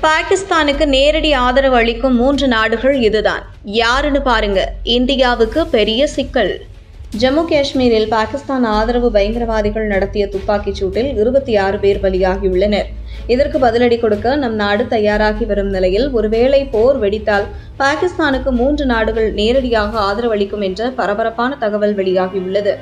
பாகிஸ்தானுக்கு நேரடி ஆதரவு அளிக்கும் 3 நாடுகள் இதுதான். யாருன்னு பாருங்க. இந்தியாவுக்கு பெரிய சிக்கல். ஜம்மு காஷ்மீரில் பாகிஸ்தான் ஆதரவு பயங்கரவாதிகள் நடத்திய துப்பாக்கிச் சூட்டில் 26 பேர் பலியாகியுள்ளனர். இதற்கு பதிலடி கொடுக்க நம் நாடு தயாராகி வரும் நிலையில் ஒருவேளை போர் வெடித்தால் பாகிஸ்தானுக்கு 3 நாடுகள் நேரடியாக ஆதரவு அளிக்கும் என்ற பரபரப்பான தகவல் வெளியாகியுள்ளது.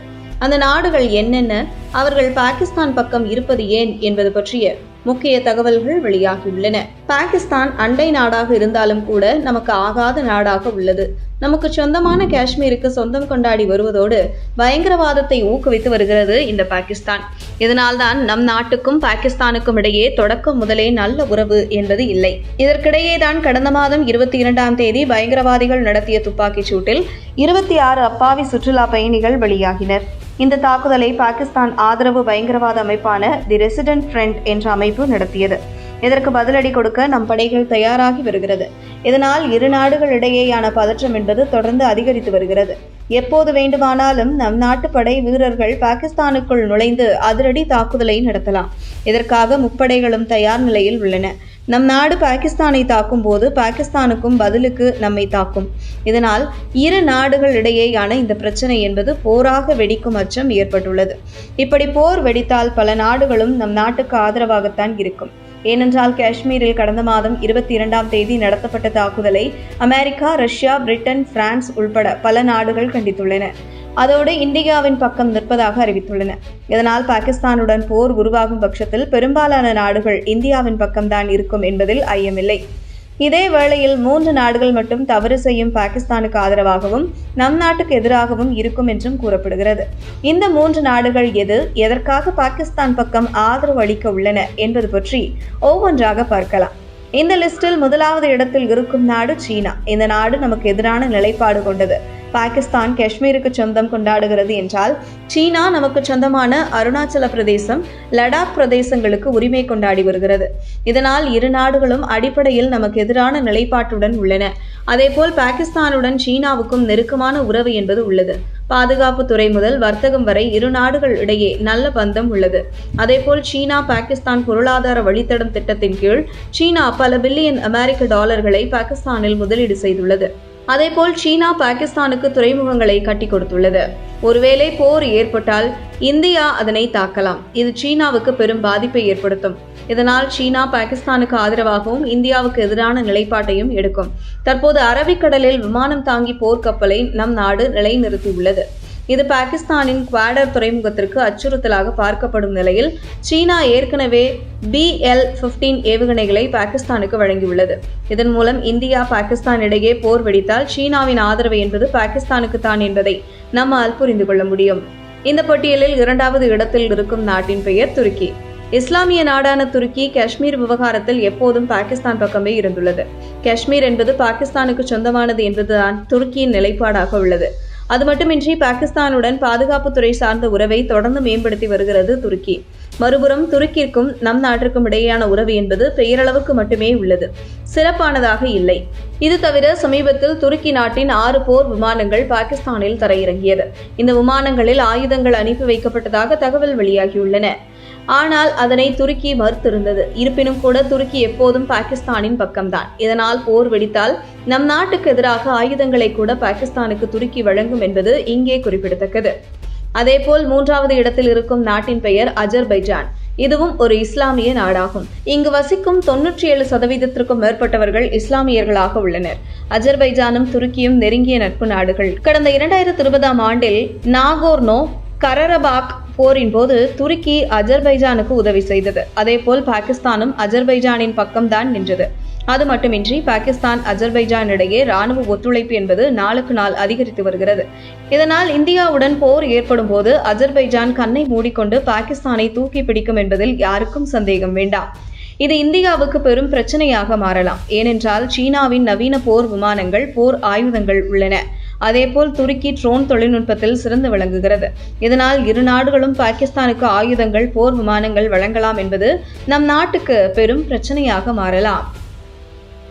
அந்த நாடுகள் என்னென்ன, அவர்கள் பாகிஸ்தான் பக்கம் இருப்பது ஏன் என்பது பற்றிய முக்கிய தகவல்கள் வெளியாகியுள்ளன. பாகிஸ்தான் அண்டை நாடாக இருந்தாலும் கூட நமக்கு ஆகாத நாடாக உள்ளது. நமக்கு சொந்தமான காஷ்மீருக்கு சொந்தம் கொண்டாடி வருவதோடு பயங்கரவாதத்தை ஊக்குவித்து வருகிறது இந்த பாகிஸ்தான். இதனால்தான் நம் நாட்டுக்கும் பாகிஸ்தானுக்கும் இடையே தொடக்கம் முதலே நல்ல உறவு என்பது இல்லை. இதற்கிடையேதான் கடந்த மாதம் 22ஆம் தேதி பயங்கரவாதிகள் நடத்திய துப்பாக்கிச் சூட்டில் 26 அப்பாவி சுற்றுலா பயணிகள் பலியாகினர். இந்த தாக்குதலை பாகிஸ்தான் ஆதரவு பயங்கரவாத அமைப்பான தி ரெசிடென்ட் ஃப்ரண்ட் என்ற அமைப்பு நடத்தியது. இதற்கு பதிலடி கொடுக்க நம் படைகள் தயாராகி வருகிறது. இதனால் இரு நாடுகளிடையேயான பதற்றம் என்பது தொடர்ந்து அதிகரித்து வருகிறது. எப்போது வேண்டுமானாலும் நம் நாட்டு படை வீரர்கள் பாகிஸ்தானுக்குள் நுழைந்து அதிரடி தாக்குதலை நடத்தலாம். இதற்காக முப்படைகளும் தயார் நிலையில் உள்ளன. நம் நாடு பாகிஸ்தானை தாக்கும் போது பாகிஸ்தானுக்கும் பதிலுக்கு நம்மை தாக்கும். இதனால் இரு நாடுகள் இடையேயான இந்த பிரச்சனை என்பது போராக வெடிக்கும் அச்சம் ஏற்பட்டுள்ளது. இப்படி போர் வெடித்தால் பல நாடுகளும் நம் நாட்டுக்கு ஆதரவாகத்தான் இருக்கும். ஏனென்றால் காஷ்மீரில் கடந்த மாதம் 22ஆம் தேதி நடத்தப்பட்ட தாக்குதலை அமெரிக்கா, ரஷ்யா, பிரிட்டன், பிரான்ஸ் உள்பட பல நாடுகள் கண்டித்துள்ளன. அதோடு இந்தியாவின் பக்கம் நிற்பதாக அறிவித்துள்ளன. இதனால் பாகிஸ்தானுடன் போர் உருவாகும் பட்சத்தில் பெரும்பாலான நாடுகள் இந்தியாவின் பக்கம்தான் இருக்கும் என்பதில் ஐயமில்லை. இதே வேளையில் 3 நாடுகள் மட்டும் தவறு செய்யும் பாகிஸ்தானுக்கு ஆதரவாகவும் நம் நாட்டுக்கு எதிராகவும் இருக்கும் என்றும் கூறப்படுகிறது. இந்த 3 நாடுகள் எது, எதற்காக பாகிஸ்தான் பக்கம் ஆதரவு அளிக்க உள்ளன என்பது பற்றி ஒவ்வொன்றாக பார்க்கலாம். இந்த லிஸ்டில் முதலாவது இடத்தில் இருக்கும் நாடு சீனா. இந்த நாடு நமக்கு எதிரான நிலைப்பாடு கொண்டது. பாகிஸ்தான் காஷ்மீருக்கு சொந்தம் கொண்டாடுகிறது என்றால் சீனா நமக்கு சொந்தமான அருணாச்சல பிரதேசம், லடாக் பிரதேசங்களுக்கு உரிமை கொண்டாடி வருகிறது. இதனால் இரு நாடுகளும் அடிப்படையில் நமக்கு எதிரான நிலைப்பாட்டுடன் உள்ளன. அதேபோல் பாகிஸ்தானுடன் சீனாவுக்கும் நெருக்கமான உறவு என்பது உள்ளது. பாதுகாப்பு துறை முதல் வர்த்தகம் வரை இரு நாடுகள் இடையே நல்ல பந்தம் உள்ளது. அதேபோல் சீனா பாகிஸ்தான் பொருளாதார வழித்தடம் திட்டத்தின் கீழ் சீனா பல பில்லியன் அமெரிக்க டாலர்களை பாகிஸ்தானில் முதலீடு செய்துள்ளது. அதேபோல் சீனா பாகிஸ்தானுக்கு துறைமுகங்களை கட்டி கொடுத்துள்ளது. ஒருவேளை போர் ஏற்பட்டால் இந்தியா அதனை தாக்கலாம். இது சீனாவுக்கு பெரும் பாதிப்பை ஏற்படுத்தும். இதனால் சீனா பாகிஸ்தானுக்கு ஆதரவாகவும் இந்தியாவுக்கு எதிரான நிலைப்பாட்டையும் எடுக்கும். தற்போது அரபிக்கடலில் விமானம் தாங்கி போர்க்கப்பலை நம் நாடு நிலைநிறுத்தியுள்ளது. இது பாகிஸ்தானின் குவாடர் துறைமுகத்திற்கு அச்சுறுத்தலாக பார்க்கப்படும் நிலையில் சீனா ஏற்கனவே BL-15 ஏவுகணைகளை பாகிஸ்தானுக்கு வழங்கியுள்ளது. இதன் மூலம் இந்தியா பாகிஸ்தான் இடையே போர் வெடித்தால் சீனாவின் ஆதரவு என்பது பாகிஸ்தானுக்கு தான் என்பதை நம்மால் புரிந்து கொள்ள முடியும். இந்த பட்டியலில் 2வது இடத்தில் இருக்கும் நாட்டின் பெயர் துருக்கி. இஸ்லாமிய நாடான துருக்கி காஷ்மீர் விவகாரத்தில் எப்போதும் பாகிஸ்தான் பக்கமே இருந்துள்ளது. காஷ்மீர் என்பது பாகிஸ்தானுக்கு சொந்தமானது என்பதுதான் துருக்கியின் நிலைப்பாடாக உள்ளது. அது மட்டுமின்றி பாகிஸ்தானுடன் பாதுகாப்புத்துறை சார்ந்த உறவை தொடர்ந்து மேம்படுத்தி வருகிறது துருக்கி. மறுபுறம் துருக்கிற்கும் நம் நாட்டிற்கும் இடையேயான உறவு என்பது பெயரளவுக்கு மட்டுமே உள்ளது, சிறப்பானதாக இல்லை. இது தவிர சமீபத்தில் துருக்கி நாட்டின் 6 போர் விமானங்கள் பாகிஸ்தானில் தரையிறங்கியது. இந்த விமானங்களில் ஆயுதங்கள் அனுப்பி வைக்கப்பட்டதாக தகவல் வெளியாகியுள்ளன. ஆனால் அதனை துருக்கி மறுத்திருந்தது. இருப்பினும் கூட துருக்கி எப்போதும் பாகிஸ்தானின் பக்கம்தான். இதனால் போர் வெடித்தால் நம் நாட்டுக்கு எதிராக ஆயுதங்களை கூட பாகிஸ்தானுக்கு துருக்கி வழங்கும் என்பது இங்கே குறிப்பிடத்தக்கது. அதேபோல் 3வது இடத்தில் இருக்கும் நாட்டின் பெயர் அஜர்பைஜான். இதுவும் ஒரு இஸ்லாமிய நாடாகும். இங்கு வசிக்கும் 97% மேற்பட்டவர்கள் இஸ்லாமியர்களாக உள்ளனர். அஜர்பைஜானும் துருக்கியும் நெருங்கிய நட்பு நாடுகள். கடந்த 2020ஆம் ஆண்டில் நாகோர்னோ கரபக் போரின் போது துருக்கி அஜர்பைஜானுக்கு உதவி செய்தது. அதேபோல் பாகிஸ்தானும் அஜர்பைஜானின் பக்கம்தான் நின்றது. அது மட்டுமின்றி பாகிஸ்தான் அஜர்பைஜான் இடையே ராணுவ ஒத்துழைப்பு என்பது நாளுக்கு நாள் அதிகரித்து வருகிறது. இதனால் இந்தியாவுடன் போர் ஏற்படும் போது அஜர்பைஜான் கண்ணை மூடிக்கொண்டு பாகிஸ்தானை தூக்கி பிடிக்கும் என்பதில் யாருக்கும் சந்தேகம் வேண்டாம். இது இந்தியாவுக்கு பெரும் பிரச்சனையாக மாறலாம். ஏனென்றால் சீனாவின் நவீன போர் விமானங்கள், போர் ஆயுதங்கள் உள்ளன. அதேபோல் துருக்கி ட்ரோன் தொழில்நுட்பத்தில் சிறந்து விளங்குகிறது. இதனால் இரு நாடுகளும் பாகிஸ்தானுக்கு ஆயுதங்கள், போர் விமானங்கள் வழங்கலாம் என்பது நம் நாட்டுக்கு பெரும் பிரச்சனையாக மாறலாம்.